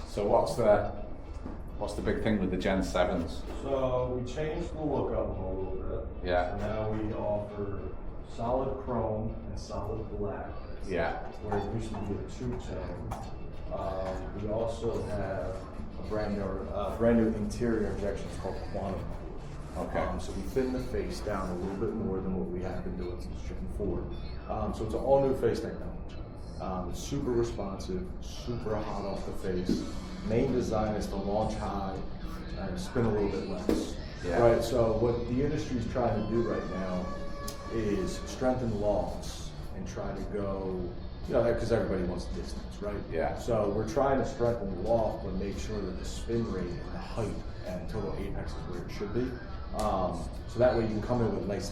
So what's the big thing with the Gen 7s? So we changed the look of them a little bit. Yeah. So now we offer solid chrome and solid black. Yeah. Where it used to be a two-tone. We also have a brand new interior injection. It's called Quantum. Okay. So we thin the face down a little bit more than what we have been doing since Gen 4. So it's an all new face technology. It's super responsive, super hot off the face. Main design is to launch high and spin a little bit less. Yeah. Right. So what the industry is trying to do right now is strengthen lofts and try to go, because everybody wants distance, right? Yeah. So we're trying to strengthen the loft, but make sure that the spin rate and the height and total apex is where it should be. So that way you can come in with a nice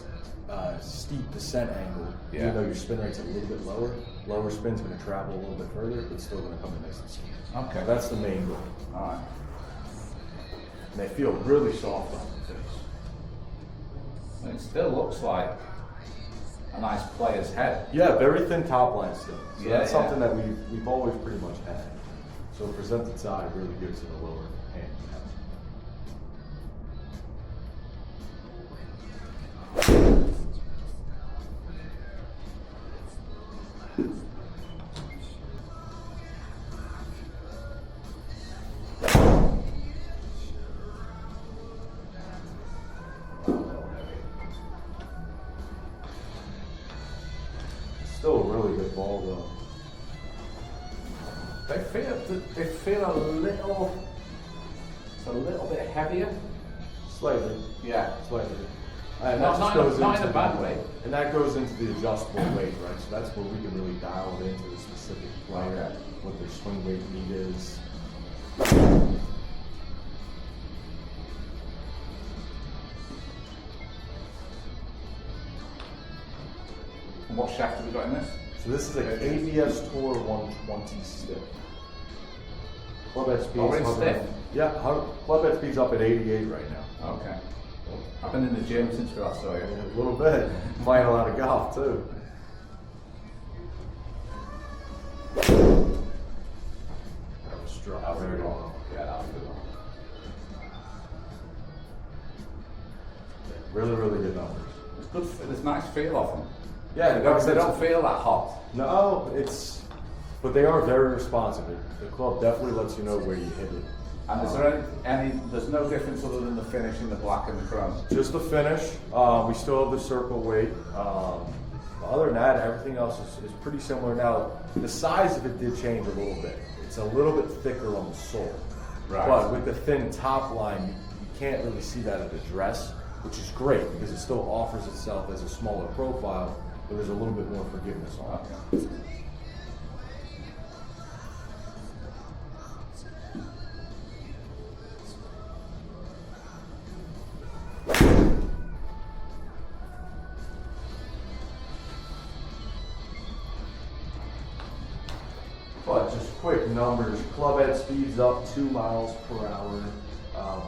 steep descent angle, even though your spin rate's a little bit lower. Lower spin's going to travel a little bit further, but still going to come in nice and steep. Okay. So that's the main goal. All right. And they feel really soft on the face. And it still looks like a nice player's head. Yeah, very thin top line still. So Yeah, that's something that we've always pretty much had. So presented side really gives it a lower hand. Still a really good ball though. They feel a little bit heavier. Slightly. Yeah. Slightly. And Not in a bad way. And that goes into the adjustable weight, right? So that's where we can really dial it into the specific player, what their swing weight need is. And what shaft have we got in this? So this is a ABS Tour 120 stiff. Club head speed's we're in hovering- stiff? Yeah, club head speed's up at 88 right now. Okay. I've been in the gym since we last saw you. A little bit. Playing a lot of golf too. That was struck. That was a very good well. one. Yeah, that was a good one. Really, really good numbers. It's good. There's nice feel off them. Yeah, They don't feel that hot. No, but they are very responsive. The club definitely lets you know where you hit it. And is there there's no difference other than the finish in the black and the chrome? Just the finish. We still have the circle weight. Other than that, everything else is pretty similar. Now, the size of it did change a little bit. It's a little bit thicker on the sole. Right. But with the thin top line, you can't really see that at the dress, which is great because it still offers itself as a smaller profile, but there's a little bit more forgiveness on it. Okay. But just quick numbers, club head speeds up 2 miles per hour,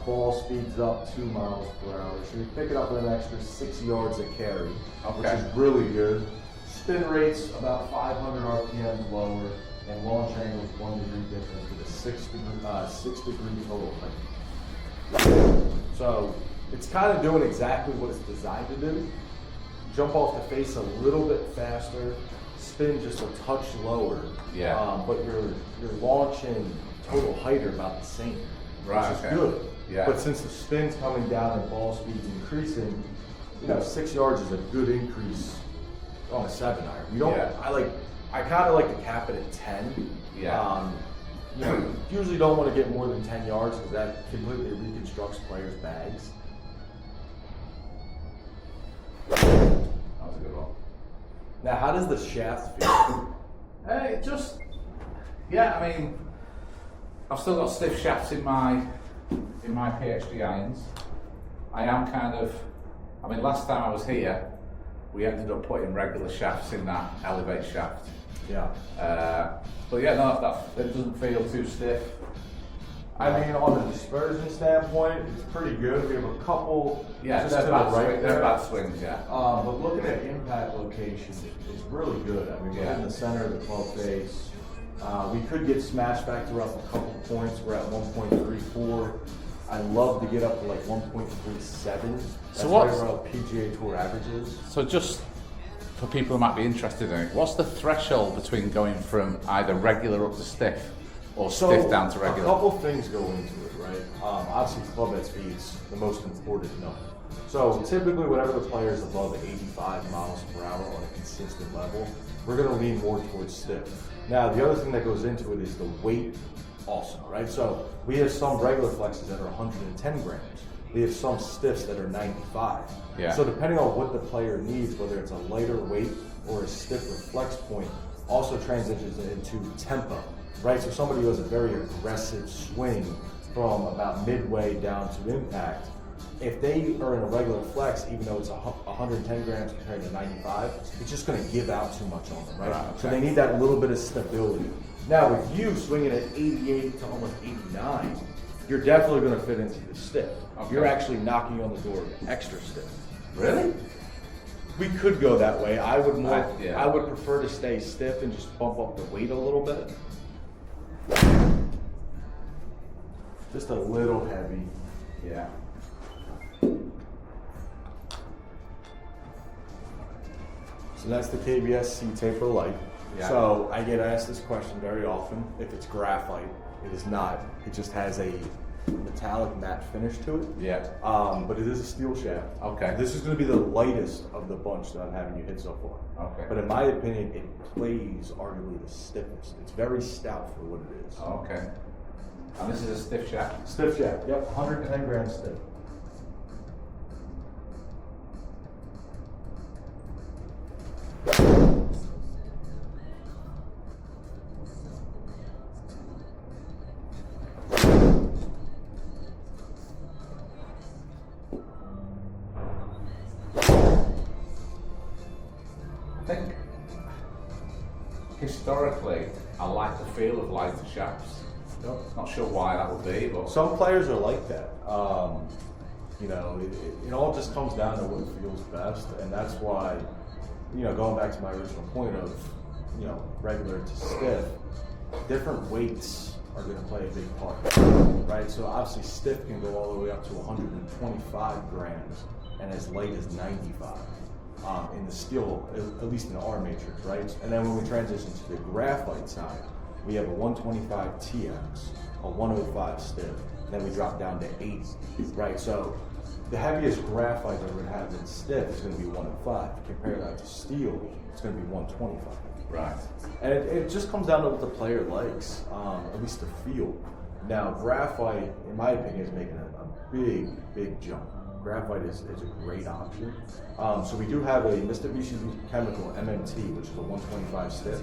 ball speeds up 2 miles per hour. So you pick it up with an extra 6 yards a carry, which is really good. Spin rates about 500 RPMs lower, and launch angles 1 degree difference with a 6 degree total height. So it's kind of doing exactly what it's designed to do. Jump off the face a little bit faster, spin just a touch lower. Yeah. But your launch and total height are about the same, Right, which is okay. good. Yeah. But since the spin's coming down and ball speed's increasing, 6 yards is a good increase on a 7-iron. You don't. Yeah. I kind of like to cap it at 10. Yeah. Usually don't want to get more than 10 yards because that completely reconstructs players' bags. That was a good one. Now, how does the shaft feel? I mean, I've still got stiff shafts in my PXG irons. I am last time I was here, we ended up putting regular shafts in that Elevate shaft. Yeah. But yeah, no, it doesn't feel too stiff. I mean, on the dispersion standpoint, it's pretty good. We have a couple Yeah, just to the right they're there. bad swings, yeah. But looking at impact location, it's really good. I mean, we're in the center of the club face. We could get smash factor up a couple points. We're at 1.34. I love to get up to like 1.37. That's right around PGA Tour averages. So just for people who might be interested in it, what's the threshold between going from either regular up to stiff or stiff down to regular? A couple things go into it, right? Obviously, club head speed's the most important number. So typically, whenever the player is above 85 miles per hour on a consistent level, we're going to lean more towards stiff. Now, the other thing that goes into it is the weight also, right? So we have some regular flexes that are 110 grams. We have some stiffs that are 95. Yeah. So depending on what the player needs, whether it's a lighter weight or a stiffer flex point, also transitions into tempo, right? So somebody who has a very aggressive swing from about midway down to impact, if they are in a regular flex, even though it's 110 grams compared to 95, it's just going to give out too much on them, right? Right, okay. So they need that little bit of stability. Now, with you swinging at 88 to almost 89, you're definitely going to fit into the stiff. Okay. You're actually knocking on the door of extra stiff. Really? We could go that way. I would more. Yeah. I would prefer to stay stiff and just bump up the weight a little bit. Just a little heavy. Yeah. So that's the KBS C-Taper Lite. Yeah. So I get asked this question very often. If it's graphite, it is not. It just has a metallic matte finish to it. Yeah. But it is a steel shaft. Okay. This is going to be the lightest of the bunch that I'm having you hit so far. Okay. But in my opinion, it plays arguably the stiffest. It's very stout for what it is. Okay. And this is a stiff shaft? Stiff shaft, yep, 110 grams stiff. I think historically, I like the feel of lighter shafts. Yep. Not sure why that would be, but Some players are like that. You know, it all just comes down to what feels best, and that's why, you know, going back to my original point of, you know, regular to stiff, different weights are going to play a big part, right? So obviously stiff can go all the way up to 125 grams and as light as 95 in the steel, at least in our matrix, right? And then when we transition to the graphite side, we have a 125 TX, a 105 stiff, and then we drop down to 80, right? So the heaviest graphite that we're going to have in stiff is going to be 105. Compare that to steel, it's going to be 125. right. And it just comes down to what the player likes, at least the feel. Now, graphite, in my opinion, is making a big, big jump. Graphite is a great option. So we do have a Mitsubishi Chemical MMT, which is a 125 stiff.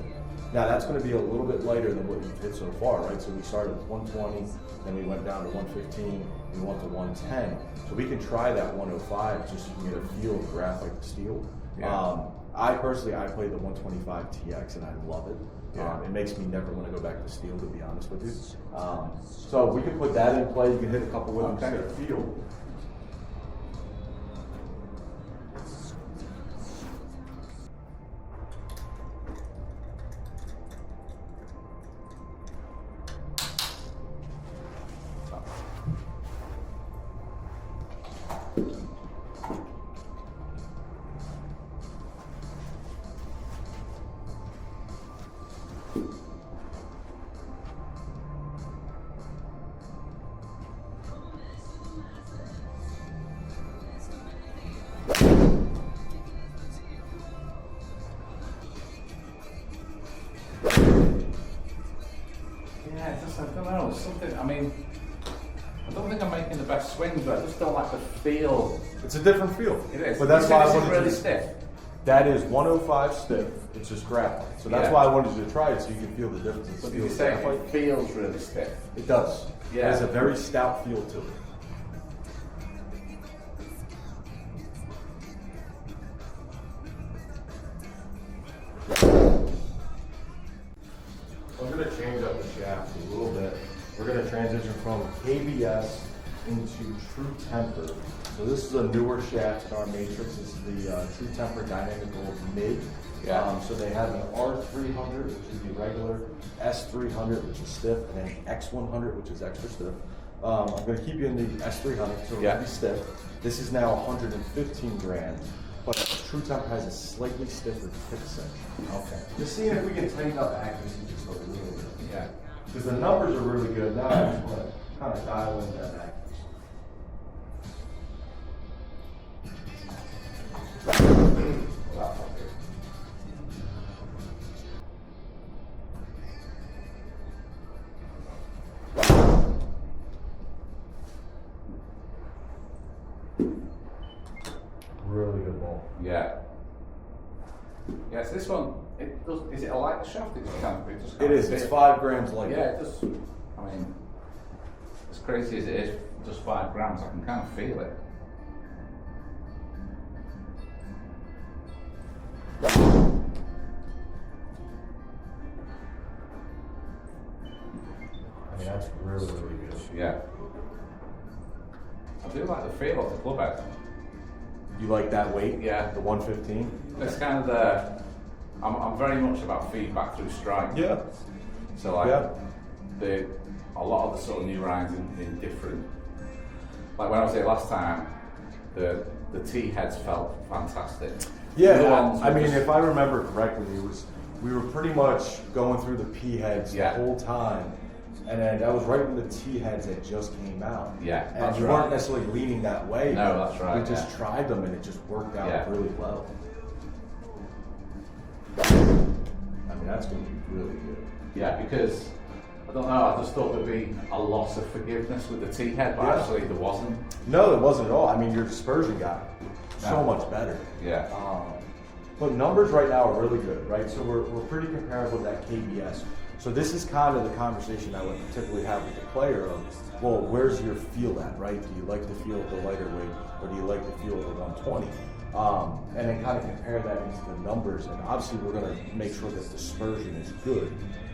Now that's going to be a little bit lighter than what you've hit so far, right? So we started with 120, then we went down to 115, we went to 110. So we can try that 105 just so you can get a feel of graphite to steel. Yeah. I personally, I played the 125 TX and I love it. Yeah. It makes me never want to go back to steel, to be honest with you. So we can put that in play. You can hit a couple with them, Okay. just get a feel. Yeah, I don't know, something, I mean, I don't think I'm making the best swings, but I just don't like the feel. It's a different feel. It is. But that's why I This is wanted really to. stiff. That is 105 stiff. It's just graphite. So that's Yeah. why I wanted you to try it, so you can feel the difference in But steel you say graphite. it feels really stiff. It does. Yeah. It has a very stout feel to it. I'm going to change up the shaft a little bit. We're going to transition from KBS into True Temper. So this is a newer shaft in our matrix. This is the True Temper Dynamic Gold Mid. Yeah. So they have an R300, which is the regular, S300, which is stiff, and then X100, which is extra stiff. I'm going to keep you in the S300, so it'll be stiff. This is now 115 grams, but True Temper has a slightly stiffer tip section. Okay. Just seeing if we can tighten up accuracy just a little bit. Yeah. Because the numbers are really good. Now I just want to kind of dial in that accuracy. Really good ball. Yeah. Yes, this one, it does, is it a light shaft? It just It is. It's 5 grams lighter. Yeah, it does. I mean, as crazy as it is, just 5 grams, I can kind of feel it. I mean, that's really, really good. Yeah. I do like the feel of the club head. You like that weight? Yeah. The 115? It's kind of the, I'm very much about feedback through strike. Yeah. So like, Yeah. a lot of the sort of new irons in different, like when I was here last time, the tee heads felt fantastic. Yeah, The ones I were mean, just- if I remember correctly, we were pretty much going through the P heads Yeah. the whole time, and then that was right when the T heads had just came out. Yeah, and that's we right. weren't necessarily leaning that way. No, but that's right, We just yeah. tried them, and it just worked out Yeah. really well. I mean, that's going to be really good. Yeah, because I don't know, I just thought there'd be a loss of forgiveness with the tee head, but Yeah. actually there wasn't. No, it wasn't at all. I mean, your dispersion got so No. much better. Yeah. But numbers right now are really good, right? So we're pretty comparable to that KBS. So this is kind of the conversation I would typically have with the player of, well, where's your feel at, right? Do you like the feel of the lighter weight, or do you like the feel of the 120? And then kind of compare that into the numbers, and obviously we're going to make sure that dispersion is good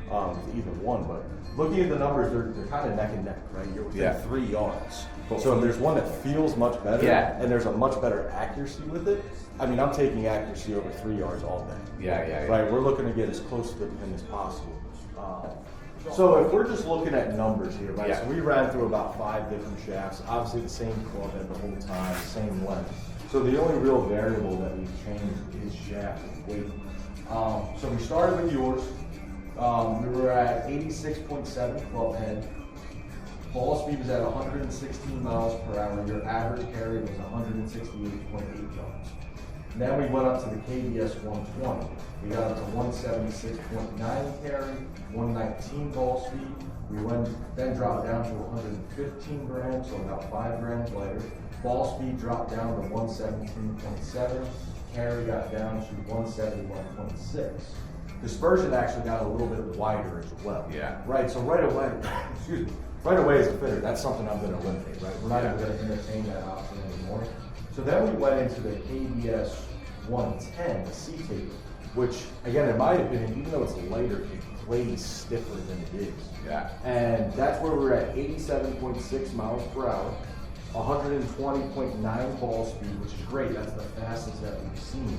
with either one. But looking at the numbers, they're kind of neck and neck, right? You're within 3 yards. So there's one that feels much better, and there's a much better accuracy with it. I mean, I'm taking accuracy over 3 yards all day. Yeah. Right, we're looking to get as close to the pin as possible. So if we're just looking at numbers here, right? Yeah. So we ran through about 5 different shafts, obviously the same club head the whole time, same length. So the only real variable that we've changed is shaft weight. So we started with yours. We were at 86.7 club head. Ball speed was at 116 miles per hour. Your average carry was 168.8 yards. Then we went up to the KBS 120. We got up to 176.9 carry, 119 ball speed. We then dropped down to 115 grams, so about 5 grams lighter. Ball speed dropped down to 117.7. Carry got down to 171.6. Dispersion actually got a little bit wider as well. Yeah. Right, so right away, excuse me, right away as a fitter, that's something I'm going to eliminate, right? We're not even going to entertain that option anymore. So then we went into the KBS 110, the C taper, which, again, in my opinion, even though it's lighter, it plays stiffer than it is. Yeah. And that's where we're at 87.6 miles per hour, 120.9 ball speed, which is great. That's the fastest that we've seen.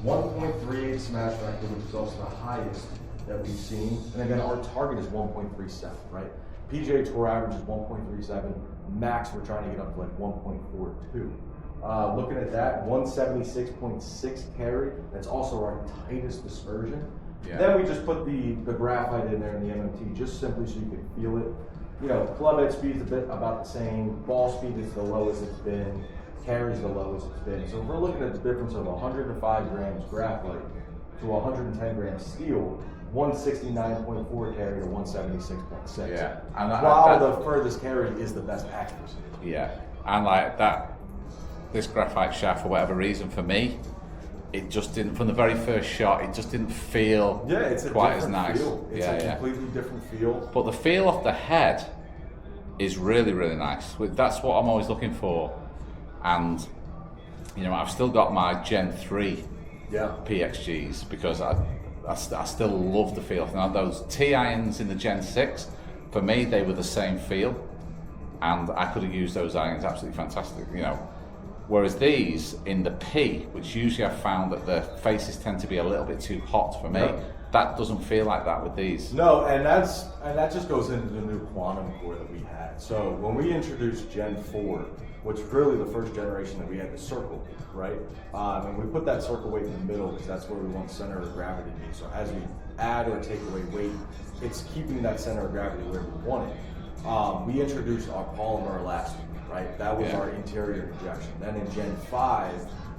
1.38 smash factor, which is also the highest that we've seen. And again, our target is 1.37, right? PGA Tour average is 1.37. Max, we're trying to get up to like 1.42. Looking at that, 176.6 carry. That's also our tightest dispersion. Yeah. Then we just put the graphite in there in the MMT, just simply so you can feel it. You know, club head speed's a bit about the same. Ball speed is the lowest it's been. Carry's the lowest it's been. So if we're looking at the difference of 105 grams graphite to 110 grams steel, 169.4 carry to 176.6. Yeah. And while the furthest carry is the best accuracy. Yeah. And like that, this graphite shaft, for whatever reason, for me, it just didn't, from the very first shot, it just didn't feel it's a quite as different nice. feel. It's a completely different feel. But the feel of the head is really, really nice. That's what I'm always looking for. And, you know, I've still got my Gen 3 PXGs because I still love the feel. Now, those T irons in the Gen 6, for me, they were the same feel. and I could have used those irons absolutely fantastic, you know. Whereas these in the P, which usually I've found that the faces tend to be a little bit too hot for me. Yep. That doesn't feel like that with these. No, and that just goes into the new quantum core that we had. So when we introduced Gen 4, which is really the first generation that we had the circle, right? And we put that circle weight in the middle because that's where we want center of gravity to be. So as we add or take away weight, it's keeping that center of gravity where we want it. We introduced our polymer elastic, right? That was our interior injection. Then in Gen 5,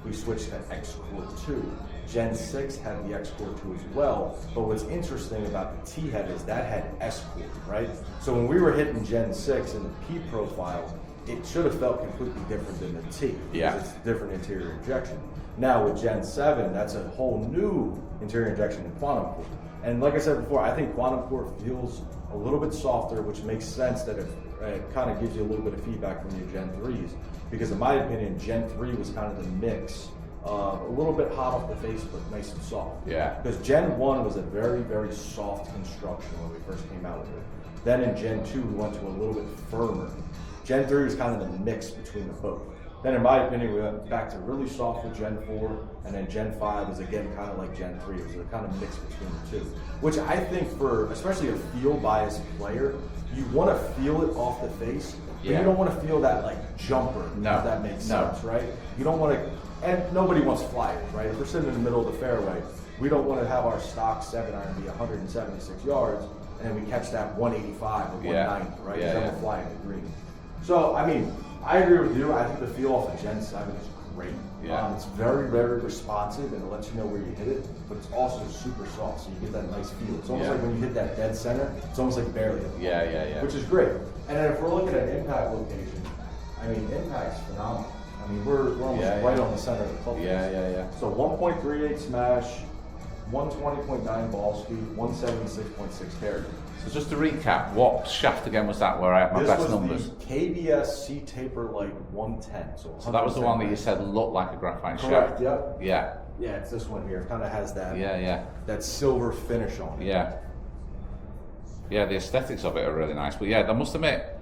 we switched to X-Core 2. Gen 6 had the X-Core 2 as well, but what's interesting about the T-head is that had S-Core, right? So when we were hitting Gen 6 in the P profile, it should have felt completely different than the T, because it's a different interior injection. Now with Gen 7, that's a whole new interior injection in quantum core. And like I said before, I think quantum core feels a little bit softer, which makes sense that it kind of gives you a little bit of feedback from your Gen 3s, because in my opinion, Gen 3 was kind of the mix. A little bit hot off the face, but nice and soft. Yeah. Because Gen 1 was a very, very soft construction when we first came out with it. Then in Gen 2, we went to a little bit firmer. Gen 3 was kind of the mix between the both. Then in my opinion, we went back to really soft with Gen 4, and then Gen 5 was again kind of like Gen 3. It was a kind of mix between the two. Which I think for, especially a feel biased player, you want to feel it off the face, but you don't want to feel that like jumper, if that makes sense, right? You don't want to. And nobody wants flyers, right? If we're sitting in the middle of the fairway, we don't want to have our stock 7-iron be 176 yards, and we catch that 185 or 190, right? Because then we're flying the green. So, I mean, I agree with you. I think the feel off of Gen 7 is great. It's very, very responsive, and it lets you know where you hit it, but it's also super soft, so you get that nice feel. It's almost like when you hit that dead center, it's almost like barely at the ball, which is great. And then if we're looking at impact location, I mean, impact's phenomenal. I mean, we're almost right on the center of the club. So 1.38 smash, 120.9 ball speed, 176.6 carry. So just to recap, what shaft again was that where I had my best numbers? This was the KBS C Taper Lite 110. So that was the one that you said looked like a graphite shaft? shaft? Yep. Yeah. Yeah, it's this one here. It kind of has that, that silver finish on it. Yeah, the aesthetics of it are really nice. But yeah, I must admit,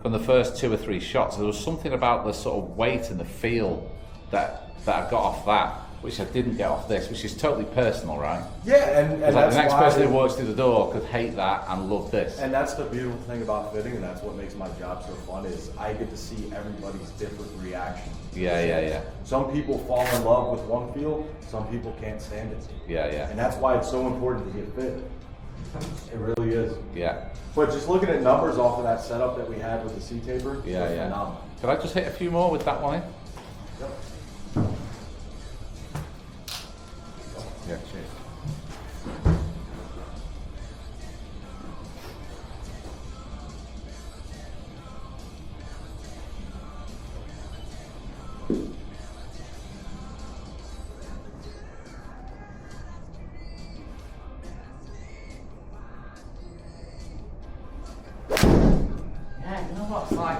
from the first 2 or 3 shots, there was something about the sort of weight and the feel that I got off that, which I didn't get off this, which is totally personal, right? Yeah, and like that's the next why person who walks through the door could hate that and love this. And that's the beautiful thing about fitting, and that's what makes my job so fun, is I get to see everybody's different reaction. Yeah. Some people fall in love with one feel, some people can't stand it. Yeah. And that's why it's so important to get fit. It really is. Yeah. But just looking at numbers off of that setup that we had with the C Taper, phenomenal. Could I just hit a few more with that one in? Yep. Yeah, cheers. Yeah, you know what? It's like,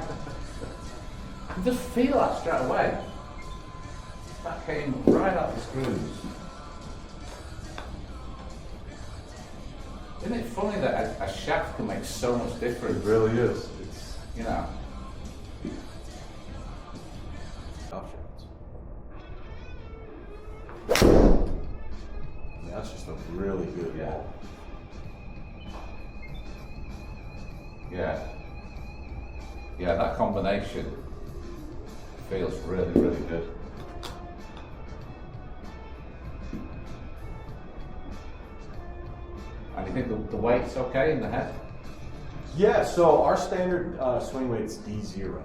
I can just feel that straight away. That came right out the screws. Isn't it funny that a shaft can make so much difference? It really is. It's, you know. I mean, that's just a really good ball. Yeah, that combination feels really, really good. And you think the weight's okay in the head? Yeah, so our standard swing weight's D0.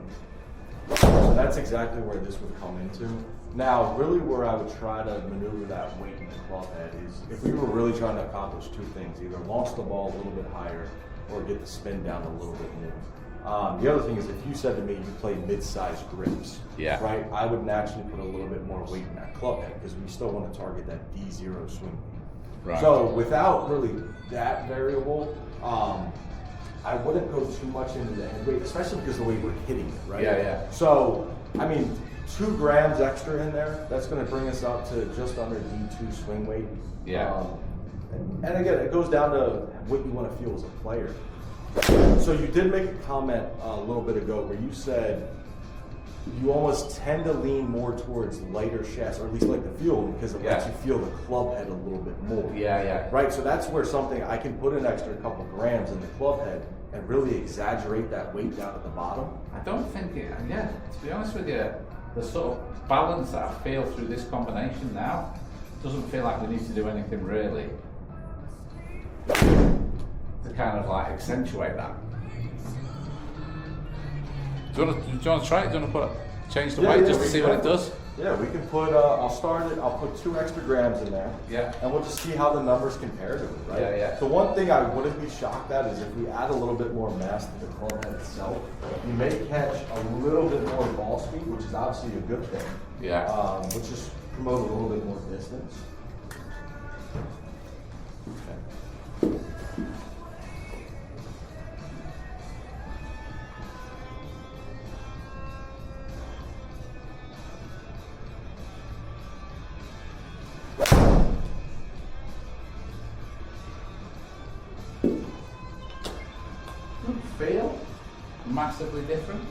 So that's exactly where this would come into. Now, really where I would try to maneuver that weight in the club head is if we were really trying to accomplish 2 things, either launch the ball a little bit higher or get the spin down a little bit more. The other thing is if you said to me you play mid-sized grips, right, I would naturally put a little bit more weight in that club head because we still want to target that D0 swing weight. Right. So without really that variable, I wouldn't go too much into the head weight, especially because the way we're hitting it, right? Yeah. So, I mean, 2 grams extra in there, that's going to bring us up to just under D2 swing weight. Yeah. And again, it goes down to what you want to feel as a player. So you did make a comment a little bit ago where you said you almost tend to lean more towards lighter shafts, or at least like the feel, because it lets you feel the club head a little bit more. Yeah. Right, so that's where something, I can put an extra couple grams in the club head and really exaggerate that weight down at the bottom. I don't think it, to be honest with you, the sort of balance that I feel through this combination now doesn't feel like we need to do anything really to kind of like accentuate that. Do you want to try it? Do you want to change the weight just to see what it does? Yeah, we can put, I'll start it, I'll put 2 extra grams in there. Yeah. And we'll just see how the numbers compare to it, right? Yeah. The one thing I wouldn't be shocked at is if we add a little bit more mass to the club head itself, you may catch a little bit more ball speed, which is obviously a good thing. Yeah. Which just promote a little bit more distance. Okay. Feel massively different.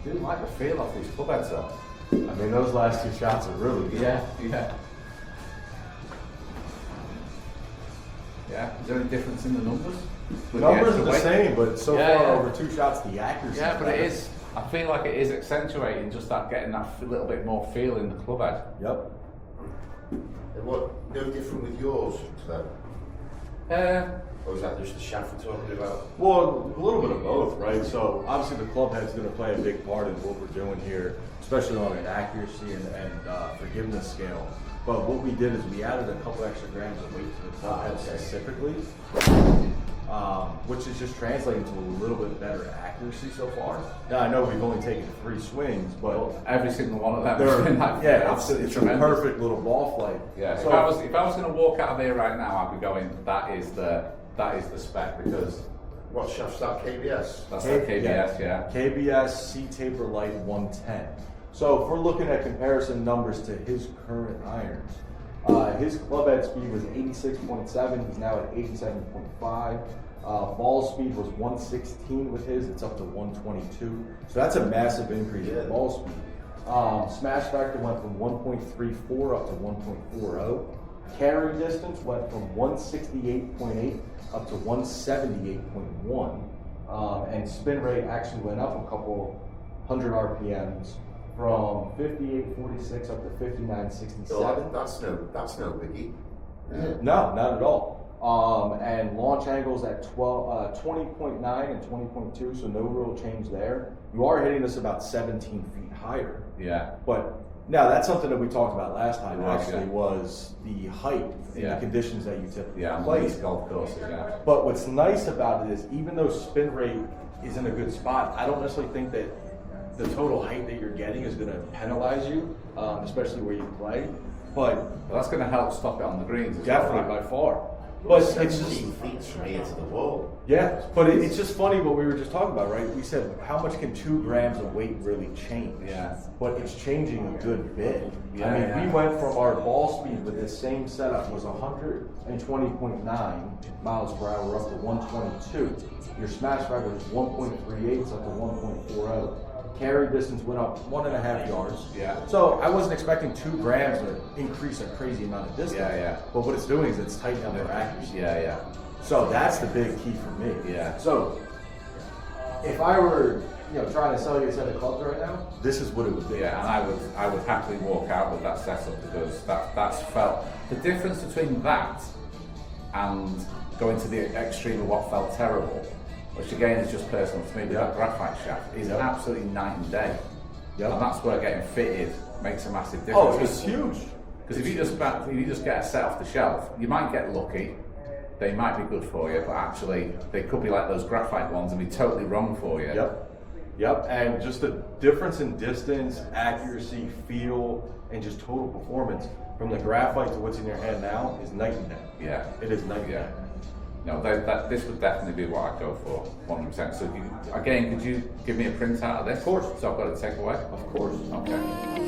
Do like the feel of these club heads though. I mean, those last 2 shots are really good. Yeah. Is there any difference in the numbers? The numbers are the same, but so far over 2 shots, the accuracy. Yeah, but it is. I feel like it is accentuating just that getting that little bit more feel in the club head. Yep. And what, no different with yours to that? Or is that just the shaft we're talking about? Well, a little bit of both, right? So obviously the club head's going to play a big part in what we're doing here, especially on an accuracy and forgiveness scale. But what we did is we added a couple extra grams of weight to the club head specifically, which is just translating to a little bit better accuracy so far. Now I know we've only taken 3 swings, but every single one of them has been like absolutely it's tremendous. a perfect little ball flight. Yeah. So, if I was going to walk out of here right now, I'd be going. That is the spec because What shaft's that, KBS? that's the KBS. Yeah. KBS C-Taper Lite 110. So if we're looking at comparison numbers to his current irons, his club head speed was 86.7, he's now at 87.5. Ball speed was 116 with his, it's up to 122. So that's a massive increase in ball speed. Smash factor went from 1.34 up to 1.40. Carry distance went from 168.8 up to 178.1. And spin rate actually went up a couple hundred RPMs from 58.46 up to 59.67. So that's no biggie. No, not at all. And launch angles at 20.9 and 20.2, so no real change there. You are hitting this about 17 feet higher. Yeah. But now that's something that we talked about last time. Was the height and the conditions that you typically play. These golf courses. Yeah. But what's nice about it is even though spin rate is in a good spot, I don't necessarily think that the total height that you're getting is going to penalize you, especially where you play. But that's going to help stop it on the greens. Definitely, by far. But it's just 17 feet from here to the wall. Yeah, but it's just funny what we were just talking about, right? We said, how much can 2 grams of weight really change? Yeah. But it's changing a good bit. Yeah, I mean, we went from our ball speed with this same setup was 120.9 miles per hour up to 122. Your smash factor was 1.38 up to 1.40. Carry distance went up 1.5 yards. Yeah. So I wasn't expecting 2 grams to increase a crazy amount of distance. Yeah. But what it's doing is it's tightening up our accuracy. Yeah. So that's the big key for me. Yeah. So if I were, trying to sell you a set of clubs right now, this is what it would be. Yeah, and I would happily walk out with that setup because that's felt the difference between that and going to the extreme of what felt terrible, which again is just personal to me, with that graphite shaft is absolutely night and day. Yep. And that's where getting fitted makes a massive difference. Oh, it's huge. Because if you just get a set off the shelf, you might get lucky. They might be good for you, but actually they could be like those graphite ones and be totally wrong for you. Yep. And just the difference in distance, accuracy, feel, and just total performance from the graphite to what's in your hand now is night and day. Yeah. It is night and day. No, this would definitely be what I'd go for, 100%. So again, could you give me a printout of this? Of course. So I've got to take away? Of course. Okay.